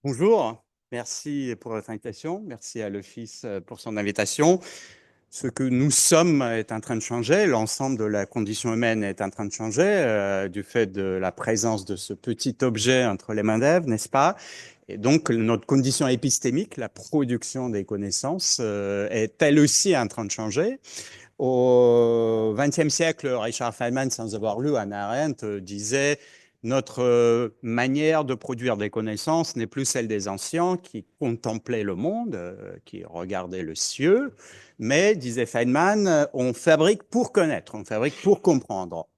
Bonjour, merci pour votre invitation, merci à l'Office pour son invitation. Ce que nous sommes est en train de changer, l'ensemble de la condition humaine est en train de changer du fait de la présence de ce petit objet entre les mains d'Ève, n'est-ce pas? Et donc notre condition épistémique, la production des connaissances, est elle aussi en train de changer. Au XXe siècle, Richard Feynman, sans avoir lu Hannah Arendt, disait notre manière de produire des connaissances n'est plus celle des anciens qui contemplaient le monde, qui regardaient le cieux, mais, disait Feynman, on fabrique pour connaître, on fabrique pour comprendre.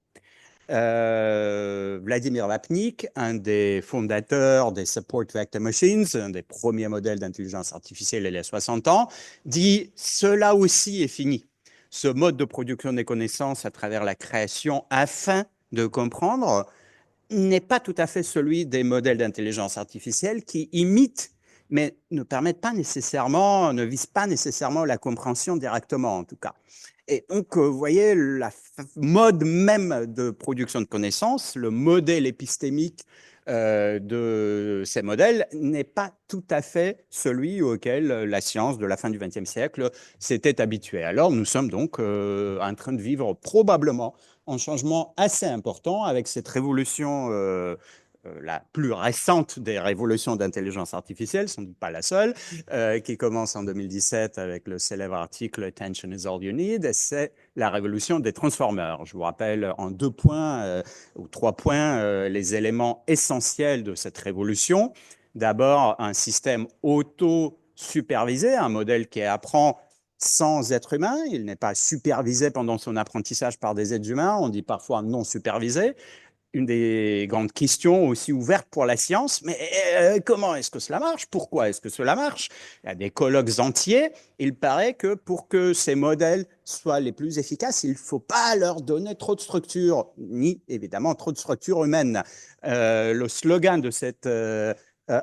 Vladimir Vapnik, un des fondateurs des Support Vector Machines, un des premiers modèles d'intelligence artificielle il y a 60 ans, dit « Cela aussi est fini. Ce mode de production des connaissances à travers la création afin de comprendre n'est pas tout à fait celui des modèles d'intelligence artificielle qui imitent mais ne permettent pas nécessairement, ne visent pas nécessairement la compréhension directement en tout cas. » Et donc, vous voyez, le mode même de production de connaissances, le modèle épistémique de ces modèles n'est pas tout à fait celui auquel la science de la fin du XXe siècle s'était habituée. Alors, nous sommes donc en train de vivre probablement un changement assez important avec cette révolution la plus récente des révolutions d'intelligence artificielle, sans doute pas la seule, qui commence en 2017 avec le célèbre article Attention is all you need, c'est la révolution des transformers. Je vous rappelle en 2 points ou 3 points les éléments essentiels de cette révolution. D'abord, un système auto-supervisé, un modèle qui apprend sans être humain, il n'est pas supervisé pendant son apprentissage par des êtres humains, on dit parfois non supervisé. Une des grandes questions aussi ouvertes pour la science, mais comment est-ce que cela marche? Pourquoi est-ce que cela marche? Il y a des colloques entiers. Il paraît que pour que ces modèles soient les plus efficaces, il ne faut pas leur donner trop de structure, ni évidemment trop de structure humaine. Le slogan de cette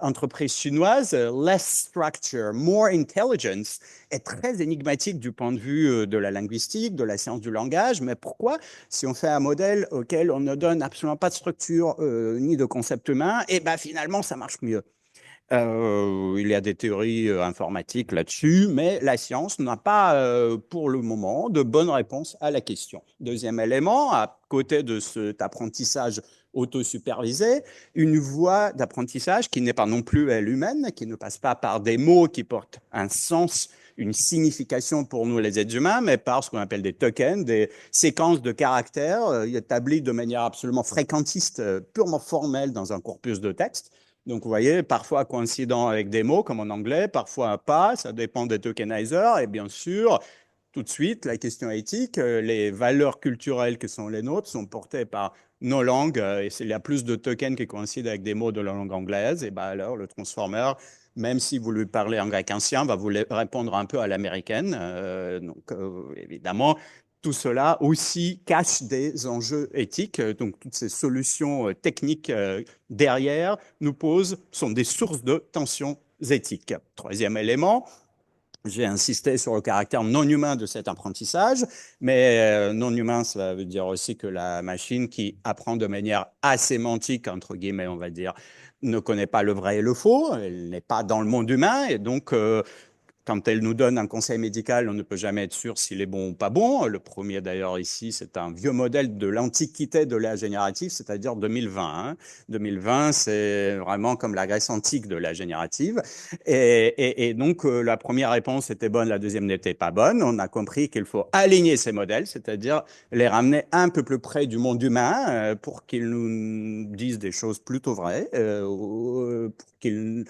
entreprise chinoise, less structure, more intelligence, est très énigmatique du point de vue de la linguistique, de la science du langage. Mais pourquoi, si on fait un modèle auquel on ne donne absolument pas de structure ni de concept humain, et ben finalement ça marche mieux? Il y a des théories informatiques là-dessus, mais la science n'a pas, pour le moment, de bonnes réponses à la question. Deuxième élément, à côté de cet apprentissage auto-supervisé, une voie d'apprentissage qui n'est pas non plus elle humaine, qui ne passe pas par des mots qui portent un sens, une signification pour nous les êtres humains, mais par ce qu'on appelle des tokens, des séquences de caractères établies de manière absolument fréquentiste, purement formelle dans un corpus de texte. Donc, vous voyez, parfois coïncident avec des mots, comme en anglais, parfois pas, ça dépend des tokenizers. Et bien sûr, tout de suite, la question éthique, les valeurs culturelles qui sont les nôtres sont portées par nos langues. Et s'il y a plus de tokens qui coïncident avec des mots de la langue anglaise, et bien alors le transformer, même si vous lui parlez en grec ancien, va vous répondre un peu à l'américaine. Donc, évidemment, tout cela aussi cache des enjeux éthiques. Donc, toutes ces solutions techniques derrière nous posent sont des sources de tensions éthiques. Troisième élément, j'ai insisté sur le caractère non humain de cet apprentissage, mais non humain, ça veut dire aussi que la machine qui apprend de manière asémantique, entre guillemets, on va dire, ne connaît pas le vrai et le faux, elle n'est pas dans le monde humain, et donc quand elle nous donne un conseil médical, on ne peut jamais être sûr s'il est bon ou pas bon. Le premier, d'ailleurs, ici, c'est un vieux modèle de l'antiquité de l'âge génératif, c'est-à-dire 2020. Hein. 2020, c'est vraiment comme la Grèce antique de l'âge génératif. Et donc, la première réponse était bonne, la deuxième n'était pas bonne. On a compris qu'il faut aligner ces modèles, c'est-à-dire les ramener un peu plus près du monde humain pour qu'ils nous disent des choses plutôt vraies, pour qu'ils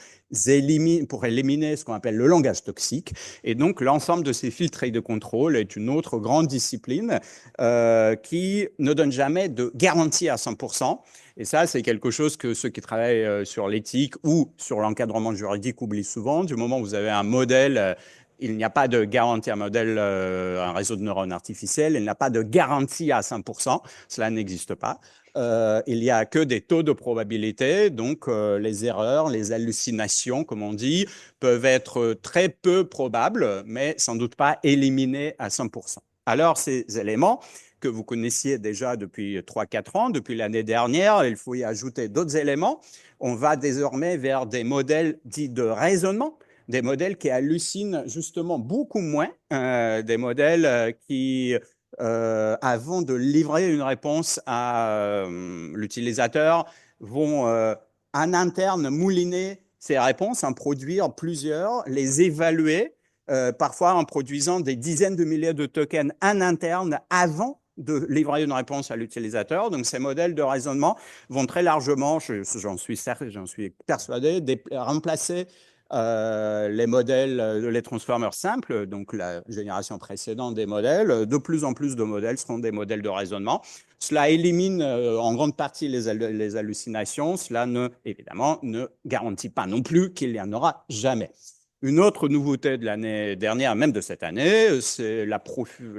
pour éliminer ce qu'on appelle le langage toxique. Et donc, l'ensemble de ces filtres et de contrôle est une autre grande discipline qui ne donne jamais de garantie à 100%. Et ça, c'est quelque chose que ceux qui travaillent sur l'éthique ou sur l'encadrement juridique oublient souvent. Du moment où vous avez un modèle, il n'y a pas de garantie, un modèle, un réseau de neurones artificiels, il n'y a pas de garantie à 100%, cela n'existe pas. Il n'y a que des taux de probabilité, donc les erreurs, les hallucinations, comme on dit, peuvent être très peu probables, mais sans doute pas éliminées à 100%. Alors, ces éléments que vous connaissiez déjà depuis 3-4 ans. Depuis l'année dernière, il faut y ajouter d'autres éléments. On va désormais vers des modèles dits de raisonnement, des modèles qui hallucinent justement beaucoup moins, des modèles qui, avant de livrer une réponse à l'utilisateur, vont en interne mouliner ces réponses, en produire plusieurs, les évaluer, parfois en produisant des dizaines de milliers de tokens en interne avant de livrer une réponse à l'utilisateur. Donc, ces modèles de raisonnement vont très largement, j'en suis persuadé, remplacer les modèles, les transformers simples, donc la génération précédente des modèles. De plus en plus de modèles seront des modèles de raisonnement. Cela élimine en grande partie les hallucinations. Cela, évidemment, ne garantit pas non plus qu'il n'y en aura jamais. Une autre nouveauté de l'année dernière, même de cette année, c'est la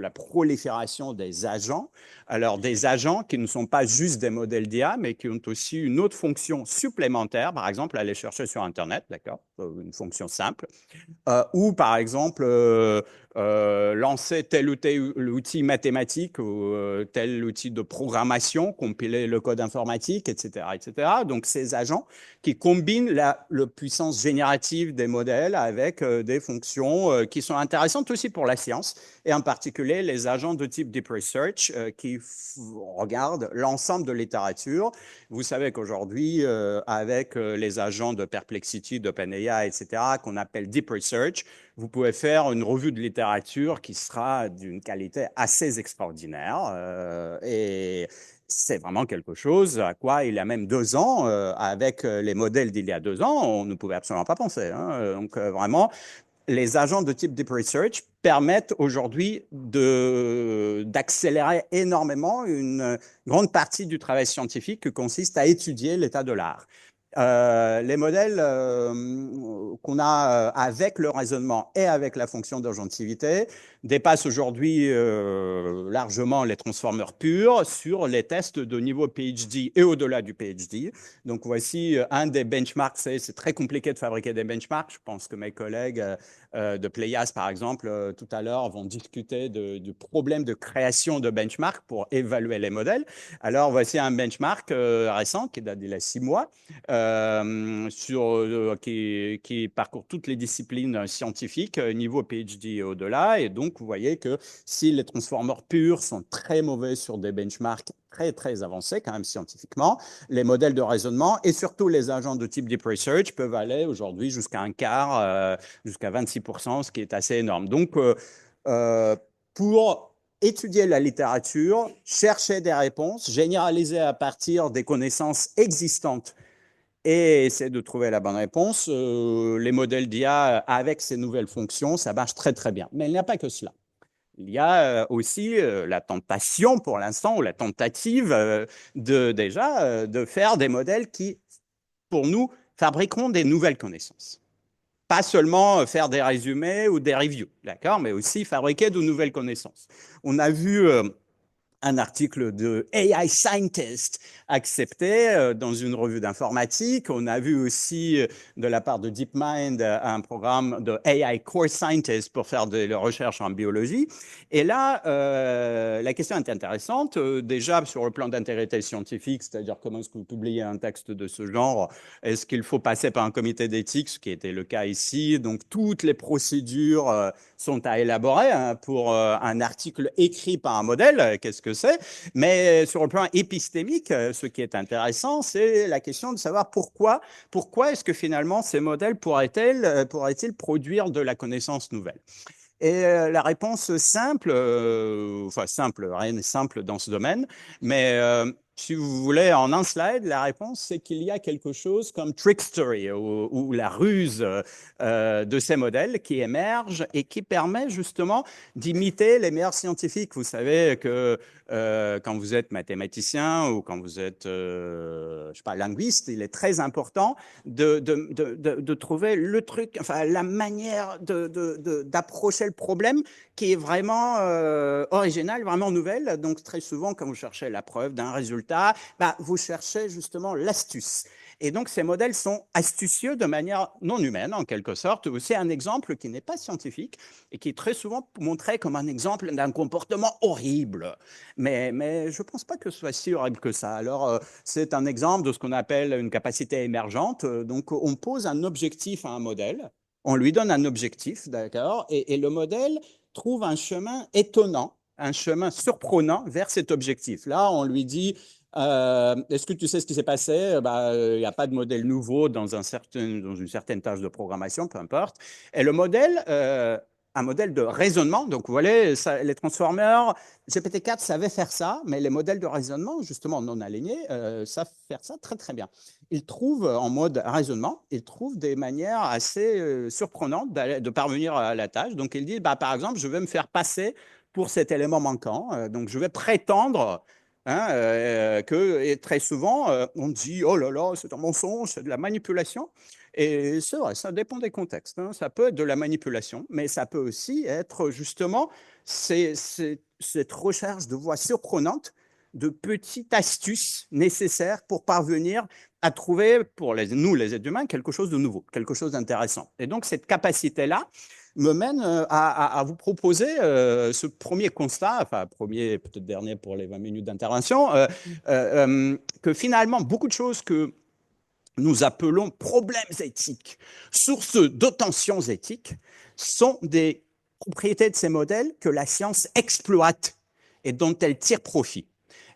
prolifération des agents. Alors, des agents qui ne sont pas juste des modèles d'IA, mais qui ont aussi une autre fonction supplémentaire, par exemple, aller chercher sur Internet, d'accord, une fonction simple, ou par exemple, lancer tel ou tel outil mathématique ou tel outil de programmation, compiler le code informatique, etc., etc. Donc, ces agents qui combinent la puissance générative des modèles avec des fonctions qui sont intéressantes aussi pour la science, et en particulier les agents de type Deep Research qui regardent l'ensemble de littérature. Vous savez qu'aujourd'hui, avec les agents de Perplexity, d'OpenAI, etc., qu'on appelle Deep Research, vous pouvez faire une revue de littérature qui sera d'une qualité assez extraordinaire. Et c'est vraiment quelque chose à quoi il y a même 2 ans, avec les modèles d'il y a 2 ans, on ne pouvait absolument pas penser. Hein. Donc vraiment, les agents de type Deep Research permettent aujourd'hui d'accélérer énormément une grande partie du travail scientifique qui consiste à étudier l'état de l'art. Les modèles qu'on a avec le raisonnement et avec la fonction d'agentivité dépassent aujourd'hui largement les transformers purs sur les tests de niveau PhD et au-delà du PhD. Donc voici un des benchmarks. C'est très compliqué de fabriquer des benchmarks. Je pense que mes collègues de Playas, par exemple, tout à l'heure, vont discuter du problème de création de benchmarks pour évaluer les modèles. Alors voici un benchmark récent qui date d'il y a 6 mois. Qui parcourt toutes les disciplines scientifiques, niveau PhD et au-delà. Et donc, vous voyez que si les transformers purs sont très mauvais sur des benchmarks très, très avancés, quand même scientifiquement, les modèles de raisonnement et surtout les agents de type Deep Research peuvent aller aujourd'hui jusqu'à un quart, jusqu'à 26%, ce qui est assez énorme. Donc, pour étudier la littérature, chercher des réponses, généraliser à partir des connaissances existantes et essayer de trouver la bonne réponse. Les modèles d'IA avec ces nouvelles fonctions, ça marche très très bien. Mais il n'y a pas que cela. Il y a aussi la tentation pour l'instant, ou la tentative de faire des modèles qui, pour nous, fabriqueront des nouvelles connaissances. Pas seulement faire des résumés ou des reviews, d'accord, mais aussi fabriquer de nouvelles connaissances. On a vu un article de AI Scientist accepté dans une revue d'informatique. On a vu aussi de la part de DeepMind un programme de AI Core Scientist pour faire des recherches en biologie. Et là, la question est intéressante. Déjà, sur le plan d'intégrité scientifique, c'est-à-dire comment est-ce que vous publiez un texte de ce genre? Est-ce qu'il faut passer par un comité d'éthique, ce qui était le cas ici? Donc, toutes les procédures sont à élaborer pour un article écrit par un modèle. Qu'est-ce que c'est? Mais sur le plan épistémique, ce qui est intéressant, c'est la question de savoir pourquoi est-ce que finalement ces modèles pourraient-ils produire de la connaissance nouvelle? Et la réponse simple, enfin simple, rien n'est simple dans ce domaine, mais si vous voulez, en un slide, la réponse, c'est qu'il y a quelque chose comme trickstery ou la ruse de ces modèles qui émergent et qui permet justement d'imiter les meilleurs scientifiques. Vous savez que quand vous êtes mathématicien ou quand vous êtes, je sais pas, linguiste, il est très important de trouver le truc, enfin la manière d'approcher le problème qui est vraiment originale, vraiment nouvelle. Donc très souvent, quand vous cherchez la preuve d'un résultat résultat, bah, vous cherchez justement l'astuce. Et donc, ces modèles sont astucieux de manière non humaine, en quelque sorte. C'est un exemple qui n'est pas scientifique et qui est très souvent montré comme un exemple d'un comportement horrible. Mais je ne pense pas que ce soit si horrible que ça. Alors, c'est un exemple de ce qu'on appelle une capacité émergente. Donc, on pose un objectif à un modèle, on lui donne un objectif, d'accord, et le modèle trouve un chemin étonnant, un chemin surprenant vers cet objectif. Là, on lui dit, est-ce que tu sais ce qui s'est passé? Bah, il n'y a pas de modèle nouveau dans une certaine tâche de programmation, peu importe. Et le modèle, un modèle de raisonnement, donc vous voyez, les transformers, GPT-4 savait faire ça, mais les modèles de raisonnement, justement non alignés, savent faire ça très très bien. Ils trouvent en mode raisonnement, ils trouvent des manières assez surprenantes de parvenir à la tâche. Donc ils disent, bah, par exemple, je vais me faire passer pour cet élément manquant, donc je vais prétendre hein, et très souvent, on dit, oh là là, c'est un mensonge, c'est de la manipulation. Et c'est vrai, ça dépend des contextes. Hein. Ça peut être de la manipulation, mais ça peut aussi être justement cette recherche de voies surprenantes, de petites astuces nécessaires pour parvenir à trouver, pour nous, les êtres humains, quelque chose de nouveau, quelque chose d'intéressant. Et donc, cette capacité-là me mène à vous proposer ce premier constat, enfin, premier, peut-être dernier pour les 20 minutes d'intervention, que finalement, beaucoup de choses que nous appelons problèmes éthiques, sources de tensions éthiques, sont des propriétés de ces modèles que la science exploite et dont elle tire profit.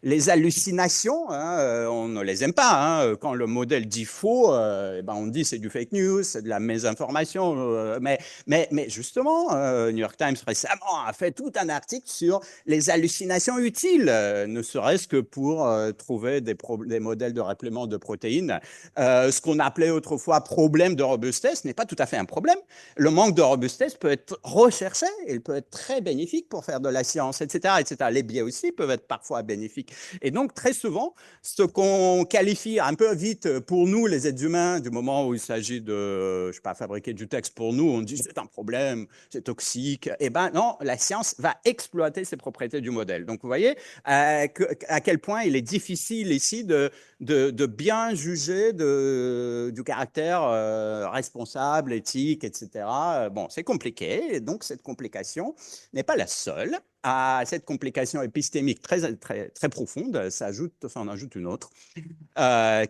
Les hallucinations, hein, on ne les aime pas. Hein. Quand le modèle dit faux, ben on dit c'est du fake news, c'est de la mésinformation. Mais justement, New York Times récemment a fait tout un article sur les hallucinations utiles, ne serait-ce que pour trouver des modèles de rapplement de protéines. Ce qu'on appelait autrefois problème de robustesse n'est pas tout à fait un problème. Le manque de robustesse peut être recherché, il peut être très bénéfique pour faire de la science, etc., etc. Les biais aussi peuvent être parfois bénéfiques. Et donc, très souvent, ce qu'on qualifie un peu vite pour nous, les êtres humains, du moment où il s'agit de, je sais pas, fabriquer du texte pour nous, on dit c'est un problème, c'est toxique. Eh bien, non, la science va exploiter ces propriétés du modèle. Donc, vous voyez à quel point il est difficile ici de bien juger du caractère responsable, éthique, etc. Bon, c'est compliqué, et donc cette complication n'est pas la seule. À cette complication épistémique très, très, très profonde, ça en ajoute une autre,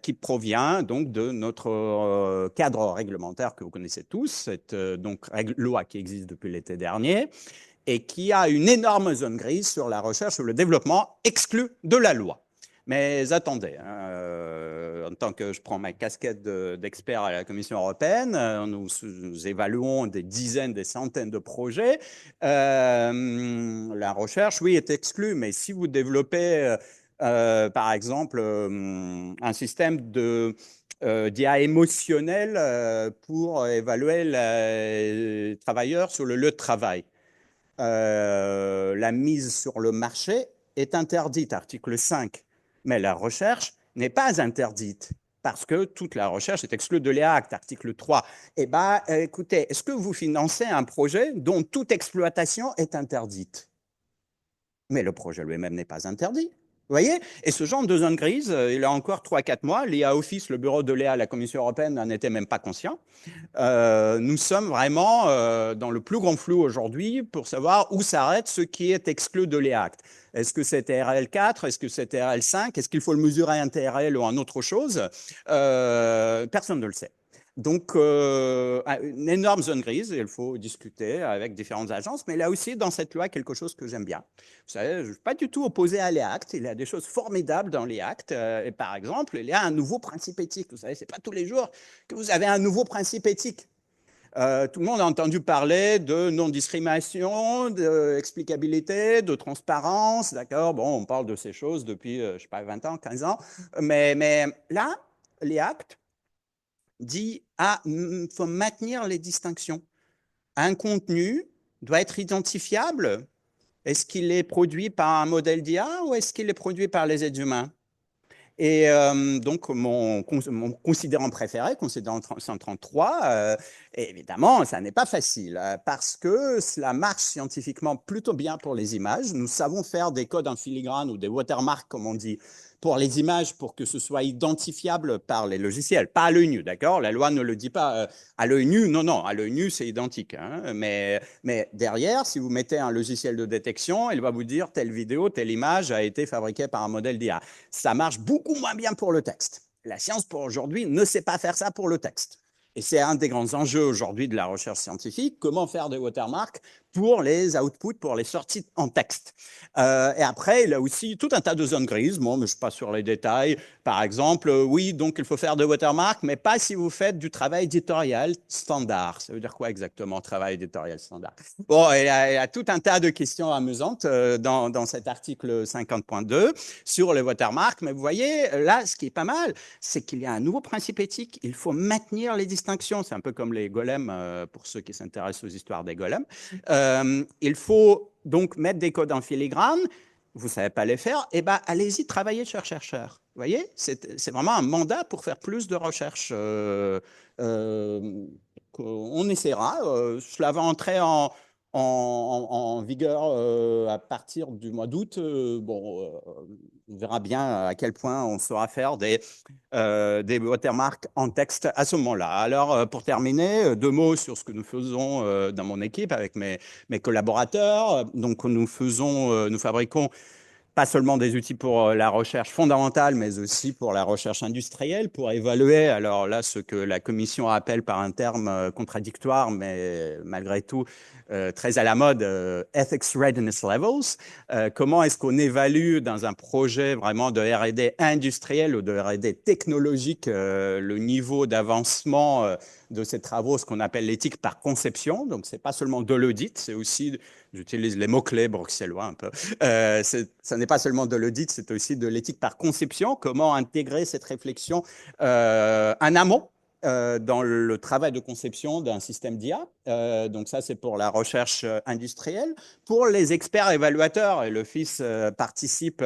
qui provient donc de notre cadre réglementaire que vous connaissez tous, cette donc, loi qui existe depuis l'été dernier, et qui a une énorme zone grise sur la recherche ou le développement exclu de la loi. Mais attendez, en tant que je prends ma casquette d'expert à la Commission européenne, nous évaluons des dizaines, des centaines de projets. La recherche, oui, est exclue, mais si vous développez, par exemple, un système d'IA émotionnel pour évaluer les travailleurs sur le lieu de travail, la mise sur le marché est interdite, article 5. Mais la recherche n'est pas interdite parce que toute la recherche est exclue de l'EACT, article 3. Eh bien, écoutez, est-ce que vous financez un projet dont toute exploitation est interdite? Mais le projet lui-même n'est pas interdit. Vous voyez? Et ce genre de zone grise, il y a encore 3-4 mois, l'IA Office, le bureau de l'EA, la Commission européenne, n'en était même pas conscient. Nous sommes vraiment dans le plus grand flou aujourd'hui pour savoir où s'arrête ce qui est exclu de l'EACT. Est-ce que c'est TRL4? Est-ce que c'est TRL5? Est-ce qu'il faut le mesurer en TRL ou en autre chose? Personne ne le sait. Donc, une énorme zone grise, et il faut discuter avec différentes agences, mais là aussi, dans cette loi, quelque chose que j'aime bien. Vous savez, je ne suis pas du tout opposé à l'EACT, il y a des choses formidables dans l'EACT, et par exemple, il y a un nouveau principe éthique. Vous savez, ce n'est pas tous les jours que vous avez un nouveau principe éthique. Tout le monde a entendu parler de non-discrimination, d'explicabilité, de transparence, d'accord? Bon, on parle de ces choses depuis, je ne sais pas, 20 ans, 15 ans, mais là, l'EACT dit il faut maintenir les distinctions. Un contenu doit être identifiable. Est-ce qu'il est produit par un modèle d'IA ou est-ce qu'il est produit par les êtres humains? Et donc, mon considérant préféré, considérant 133, évidemment, ça n'est pas facile parce que cela marche scientifiquement plutôt bien pour les images. Nous savons faire des codes en filigrane ou des watermarks, comme on dit, pour les images, pour que ce soit identifiable par les logiciels, pas à l'œil nu, d'accord? La loi ne le dit pas à l'œil nu, non, non, à l'œil nu, c'est identique. Hein, mais derrière, si vous mettez un logiciel de détection, il va vous dire telle vidéo, telle image a été fabriquée par un modèle d'IA. Ça marche beaucoup moins bien pour le texte. La science, pour aujourd'hui, ne sait pas faire ça pour le texte. Et c'est un des grands enjeux aujourd'hui de la recherche scientifique, comment faire des watermarks pour les outputs, pour les sorties en texte. Et après, il a aussi tout un tas de zones grises, bon, mais je ne suis pas sur les détails. Par exemple, oui, donc il faut faire des watermarks, mais pas si vous faites du travail éditorial standard. Ça veut dire quoi exactement, travail éditorial standard? Bon, il y a tout un tas de questions amusantes dans cet article 50.2 sur les watermarks, mais vous voyez, là, ce qui est pas mal, c'est qu'il y a un nouveau principe éthique. Il faut maintenir les distinctions. C'est un peu comme les golems, pour ceux qui s'intéressent aux histoires des golems. Il faut donc mettre des codes en filigrane. Vous ne savez pas les faire, eh ben, allez-y, travaillez, chers chercheurs. Vous voyez, c'est vraiment un mandat pour faire plus de recherche. On essaiera. Cela va entrer en vigueur à partir du mois d'août. Bon, on verra bien à quel point on saura faire des watermarks en texte à ce moment-là. Alors, pour terminer, deux mots sur ce que nous faisons dans mon équipe avec mes collaborateurs. Donc, nous fabriquons pas seulement des outils pour la recherche fondamentale, mais aussi pour la recherche industrielle, pour évaluer, alors là, ce que la Commission appelle par un terme contradictoire, mais malgré tout très à la mode, Ethics Readiness Levels. Comment est-ce qu'on évalue dans un projet vraiment de R&D industriel ou de R&D technologique le niveau d'avancement de ces travaux, ce qu'on appelle l'éthique par conception. Donc, ce n'est pas seulement de l'audit, c'est aussi, j'utilise les mots-clés bruxellois un peu, ça n'est pas seulement de l'audit, c'est aussi de l'éthique par conception, comment intégrer cette réflexion en amont dans le travail de conception d'un système d'IA. Donc ça, c'est pour la recherche industrielle. Pour les experts évaluateurs, et le FIS participe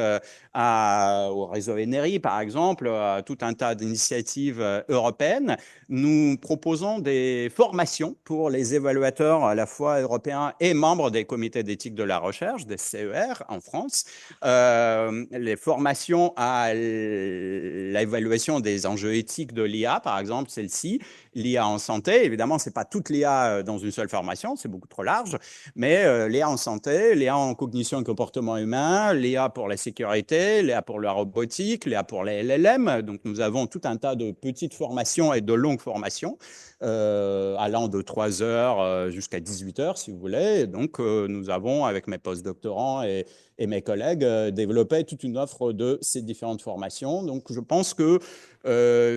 au réseau ENERI, par exemple, à tout un tas d'initiatives européennes, nous proposons des formations pour les évaluateurs à la fois européens et membres des comités d'éthique de la recherche, des CER en France. Les formations à l'évaluation des enjeux éthiques de l'IA, par exemple, celle-ci, l'IA en santé. Évidemment, ce n'est pas toute l'IA dans une seule formation, c'est beaucoup trop large, mais l'IA en santé, l'IA en cognition et comportement humain, l'IA pour la sécurité, l'IA pour la robotique, l'IA pour les LLM. Donc, nous avons tout un tas de petites formations et de longues formations, allant de 3 heures jusqu'à 18 heures, si vous voulez. Et donc, nous avons, avec mes postdoctorants et mes collègues, développé toute une offre de ces différentes formations. Donc, je pense que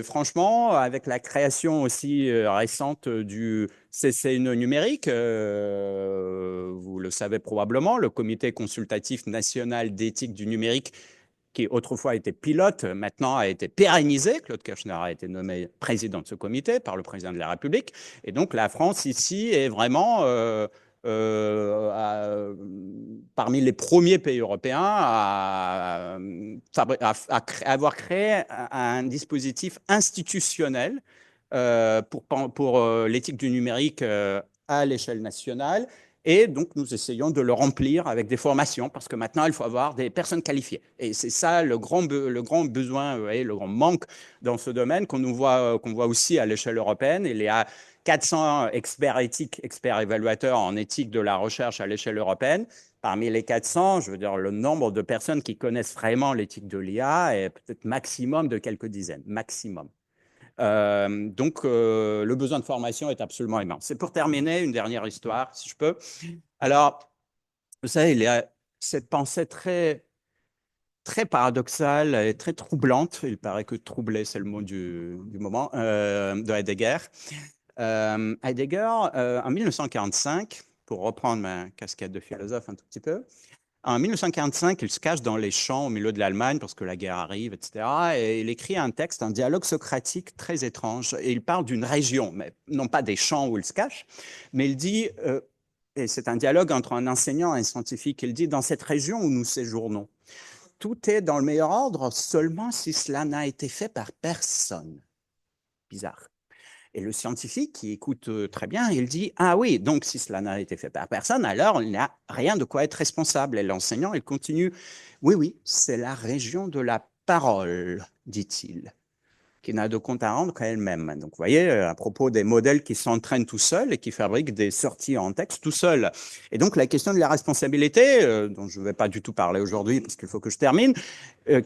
franchement, avec la création aussi récente du CCNE numérique, vous le savez probablement, le Comité consultatif national d'éthique du numérique, qui autrefois était pilote, maintenant a été pérennisé. Claude Kirchner a été nommé président de ce comité par le président de la République. Et donc, la France, ici, est vraiment parmi les premiers pays européens à avoir créé un dispositif institutionnel pour l'éthique du numérique à l'échelle nationale. Et donc, nous essayons de le remplir avec des formations parce que maintenant, il faut avoir des personnes qualifiées. Et c'est ça le grand besoin et le grand manque dans ce domaine qu'on voit aussi à l'échelle européenne. Il y a 400 experts éthiques, experts évaluateurs en éthique de la recherche à l'échelle européenne. Parmi les 400, je veux dire, le nombre de personnes qui connaissent vraiment l'éthique de l'IA est peut-être maximum de quelques dizaines, maximum. Donc, le besoin de formation est absolument immense. C'est pour terminer, une dernière histoire, si je peux. Alors, vous savez, il y a cette pensée très, très paradoxale et très troublante, il paraît que troubler, c'est le mot du moment, de Heidegger. Heidegger, en 1945, pour reprendre ma casquette de philosophe un tout petit peu, en 1945, il se cache dans les champs au milieu de l'Allemagne parce que la guerre arrive, etc. Et il écrit un texte, un dialogue socratique très étrange. Et il parle d'une région, mais non pas des champs où il se cache, mais il dit, et c'est un dialogue entre un enseignant et un scientifique, il dit, dans cette région où nous séjournons, tout est dans le meilleur ordre, seulement si cela n'a été fait par personne. Bizarre. Et le scientifique qui écoute très bien, il dit « Ah oui, donc si cela n'a été fait par personne, alors il n'y a rien de quoi être responsable. » Et l'enseignant, il continue « Oui, oui, c'est la région de la parole, dit-il, qui n'a de compte à rendre qu'à elle-même. Donc, vous voyez, à propos des modèles qui s'entraînent tout seuls et qui fabriquent des sorties en texte tout seuls. Et donc, la question de la responsabilité, dont je ne vais pas du tout parler aujourd'hui parce qu'il faut que je termine,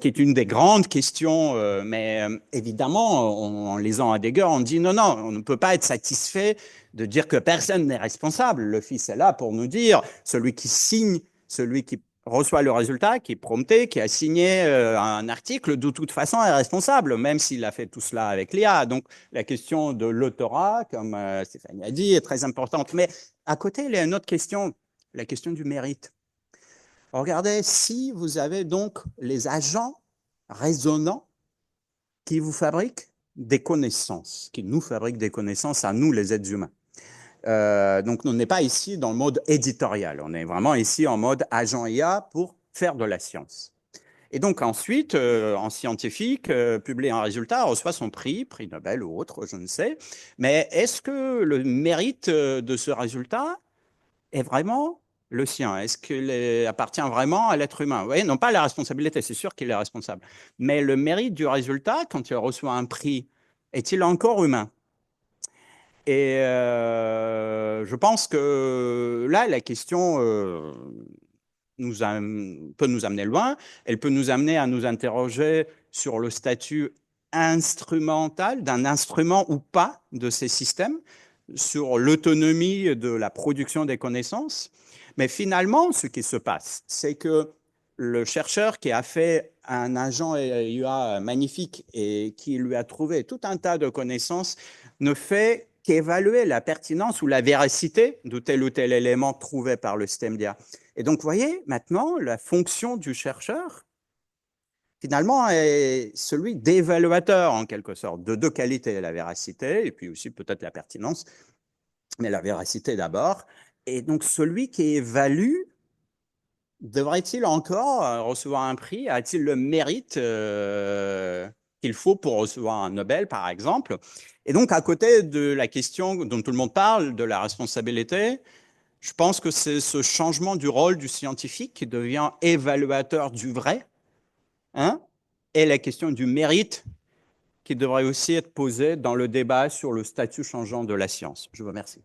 qui est une des grandes questions, mais évidemment, en lisant Heidegger, on dit non, non, on ne peut pas être satisfait de dire que personne n'est responsable. Le Fils est là pour nous dire, celui qui signe, celui qui reçoit le résultat, qui est prompté, qui a signé un article, de toute façon est responsable, même s'il a fait tout cela avec l'IA. Donc la question de l'autorat, comme Stéphanie a dit, est très importante. Mais à côté, il y a une autre question, la question du mérite. Regardez, si vous avez donc les agents raisonnants qui vous fabriquent des connaissances, qui nous fabriquent des connaissances à nous, les êtres humains. Donc, on n'est pas ici dans le mode éditorial, on est vraiment ici en mode agent IA pour faire de la science. Et donc ensuite, en scientifique, publie un résultat, reçoit son prix Nobel ou autre, je ne sais. Mais est-ce que le mérite de ce résultat est vraiment le sien? Est-ce qu'il appartient vraiment à l'être humain? Vous voyez, non pas la responsabilité, c'est sûr qu'il est responsable. Mais le mérite du résultat, quand il reçoit un prix, est-il encore humain? Et je pense que là, la question peut nous amener loin. Elle peut nous amener à nous interroger sur le statut instrumental, d'un instrument ou pas de ces systèmes, sur l'autonomie de la production des connaissances. Mais finalement, ce qui se passe, c'est que le chercheur qui a fait un agent IA magnifique et qui lui a trouvé tout un tas de connaissances ne fait qu'évaluer la pertinence ou la véracité de tel ou tel élément trouvé par le système d'IA. Et donc, vous voyez, maintenant, la fonction du chercheur, finalement, est celui d'évaluateur, en quelque sorte, de deux qualités, la véracité et puis aussi peut-être la pertinence, mais la véracité d'abord. Et donc, celui qui évalue, devrait-il encore recevoir un prix? A-t-il le mérite qu'il faut pour recevoir un Nobel, par exemple? Et donc, à côté de la question dont tout le monde parle, de la responsabilité, je pense que c'est ce changement du rôle du scientifique qui devient évaluateur du vrai, hein, et la question du mérite qui devrait aussi être posée dans le débat sur le statut changeant de la science. Je vous remercie.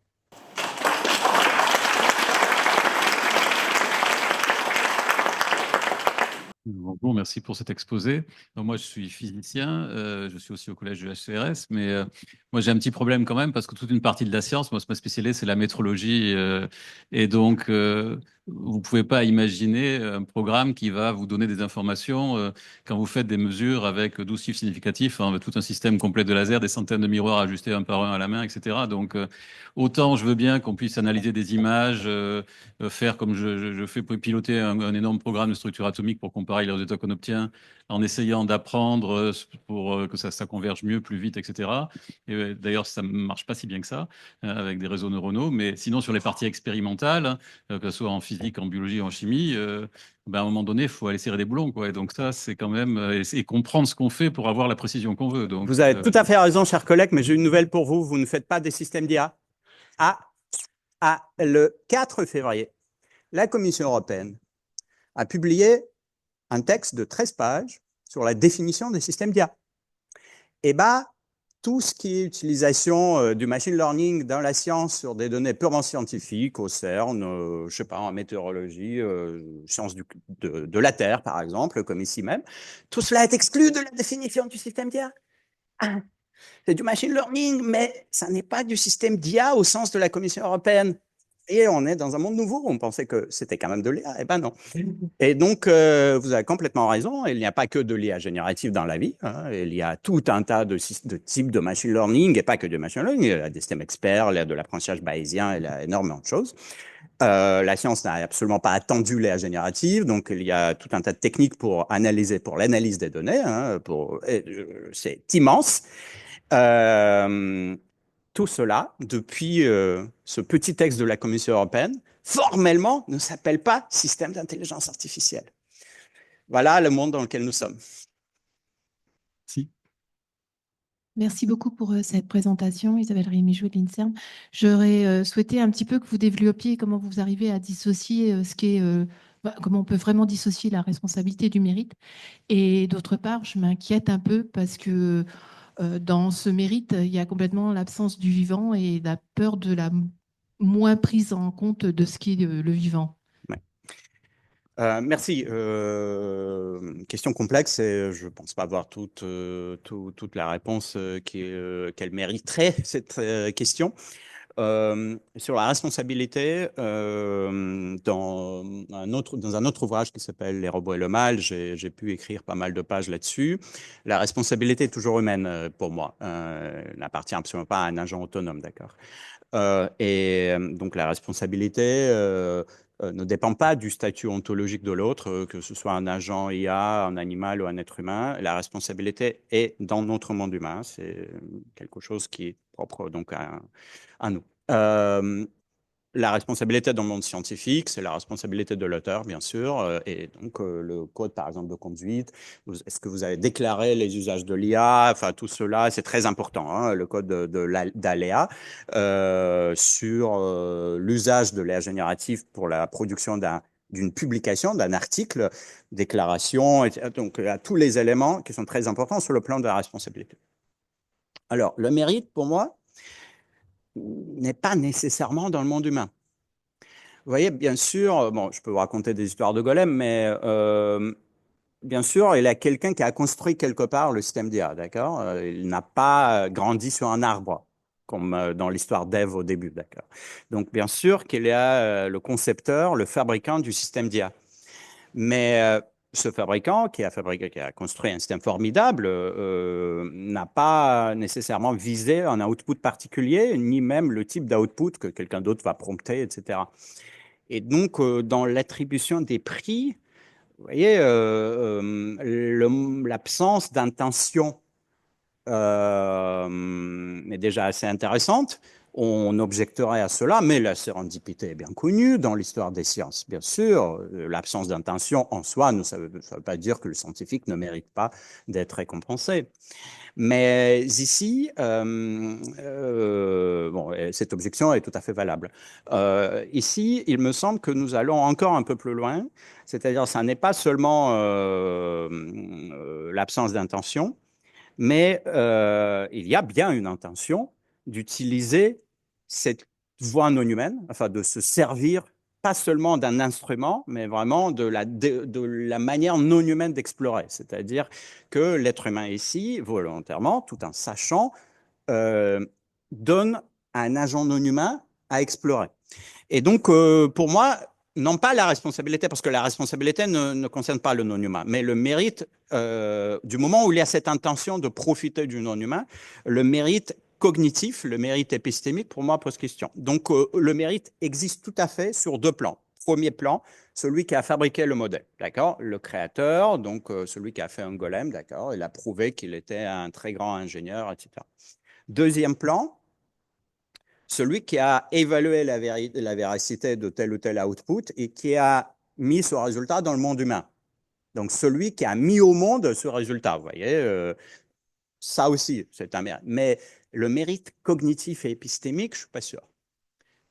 Bonjour, merci pour cet exposé. Donc, moi, je suis physicien, je suis aussi au collège du HCRS, mais moi, j'ai un petit problème quand même parce que toute une partie de la science, moi, ma spécialité, c'est la métrologie. Et donc, vous ne pouvez pas imaginer un programme qui va vous donner des informations quand vous faites des mesures avec 12 chiffres significatifs, hein, avec tout un système complet de laser, des centaines de miroirs ajustés un par un à la main, etc. Donc, autant je veux bien qu'on puisse analyser des images, faire comme je fais piloter un énorme programme de structure atomique pour comparer les résultats qu'on obtient en essayant d'apprendre pour que ça converge mieux, plus vite, etc. Et d'ailleurs, ça ne marche pas si bien que ça avec des réseaux neuronaux. Mais sinon, sur les parties expérimentales, que ce soit en physique, en biologie, en chimie, ben, à un moment donné, il faut aller serrer des boulons, quoi. Et donc ça, c'est quand même et comprendre ce qu'on fait pour avoir la précision qu'on veut. Donc, vous avez tout à fait raison, cher collègue, mais j'ai une nouvelle pour vous. Vous ne faites pas des systèmes d'IA. Le 4 février, la Commission européenne a publié un texte de 13 pages sur la définition des systèmes d'IA. Et bien, tout ce qui est utilisation du machine learning dans la science sur des données purement scientifiques, au CERN, je ne sais pas, en météorologie, sciences de la Terre, par exemple, comme ici même, tout cela est exclu de la définition du système d'IA. Ah, c'est du machine learning, mais ça n'est pas du système d'IA au sens de la Commission européenne. Et on est dans un monde nouveau. On pensait que c'était quand même de l'IA. Eh ben non. Et donc, vous avez complètement raison. Il n'y a pas que de l'IA générative dans la vie. Hein. Il y a tout un tas de types de machine learning, et pas que de machine learning. Il y a des systèmes experts, il y a de l'apprentissage bayésien, il y a énormément de choses. La science n'a absolument pas attendu l'IA générative. Donc, il y a tout un tas de techniques pour l'analyse des données. Hein, c'est immense. Tout cela, depuis ce petit texte de la Commission européenne, formellement ne s'appelle pas système d'intelligence artificielle. Voilà le monde dans lequel nous sommes. si. Merci beaucoup pour cette présentation, Isabelle Rémijoux de l'INSERM. J'aurais souhaité un petit peu que vous développiez comment vous arrivez à dissocier ce qui est comment on peut vraiment dissocier la responsabilité du mérite. Et d'autre part, je m'inquiète un peu parce que dans ce mérite, il y a complètement l'absence du vivant et la peur de la moins prise en compte de ce qui est le vivant. Ouais. Merci. Question complexe et je ne pense pas avoir toute la réponse qu'elle mériterait, cette question. Sur la responsabilité, dans un autre ouvrage qui s'appelle Les robots et le mal, j'ai pu écrire pas mal de pages là-dessus. La responsabilité est toujours humaine pour moi. Elle n'appartient absolument pas à un agent autonome, d'accord. Donc la responsabilité ne dépend pas du statut ontologique de l'autre, que ce soit un agent IA, un animal ou un être humain. La responsabilité est dans notre monde humain. C'est quelque chose qui est propre donc à nous. La responsabilité dans le monde scientifique, c'est la responsabilité de l'auteur, bien sûr. Et donc, le code, par exemple, de conduite, est-ce que vous avez déclaré les usages de l'IA? Enfin, tout cela, c'est très important, hein, le code d'ALEA sur l'usage de l'IA générative pour la production d'une publication, d'un article, déclaration, etc. Donc, il y a tous les éléments qui sont très importants sur le plan de la responsabilité. Alors, le mérite, pour moi, n'est pas nécessairement dans le monde humain. Vous voyez, bien sûr, bon, je peux vous raconter des histoires de golem, mais bien sûr, il y a quelqu'un qui a construit quelque part le système d'IA, d'accord? Il n'a pas grandi sur un arbre, comme dans l'histoire d'Ève au début, d'accord? Donc, bien sûr qu'il y a le concepteur, le fabricant du système d'IA. Mais ce fabricant qui a construit un système formidable n'a pas nécessairement visé un output particulier, ni même le type d'output que quelqu'un d'autre va prompter, etc. Et donc, dans l'attribution des prix, vous voyez, l'absence d'intention est déjà assez intéressante. On objecterait à cela, mais la sérendipité est bien connue dans l'histoire des sciences. Bien sûr, l'absence d'intention en soi, ça ne veut pas dire que le scientifique ne mérite pas d'être récompensé. Mais ici, bon, cette objection est tout à fait valable. Ici, il me semble que nous allons encore un peu plus loin, c'est-à-dire ça n'est pas seulement l'absence d'intention, mais il y a bien une intention d'utiliser cette voie non humaine, enfin de se servir pas seulement d'un instrument, mais vraiment de la manière non humaine d'explorer. C'est-à-dire que l'être humain ici, volontairement, tout en sachant, euh, donne à un agent non humain à explorer. Et donc, pour moi, non pas la responsabilité, parce que la responsabilité ne concerne pas le non-humain, mais le mérite, du moment où il y a cette intention de profiter du non-humain, le mérite cognitif, le mérite épistémique, pour moi, pose question. Donc, le mérite existe tout à fait sur deux plans. Premier plan, celui qui a fabriqué le modèle, d'accord? Le créateur, donc celui qui a fait un golem, d'accord? Il a prouvé qu'il était un très grand ingénieur, etc. Deuxième plan, celui qui a évalué la véracité de tel ou tel output et qui a mis ce résultat dans le monde humain. Donc, celui qui a mis au monde ce résultat, vous voyez, ça aussi, c'est un mérite. Mais le mérite cognitif et épistémique, je ne suis pas sûr.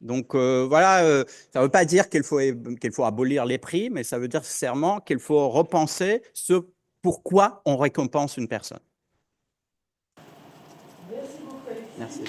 Donc, voilà, ça ne veut pas dire qu'il faut abolir les prix, mais ça veut dire nécessairement qu'il faut repenser ce pourquoi on récompense une personne. Merci beaucoup. Merci.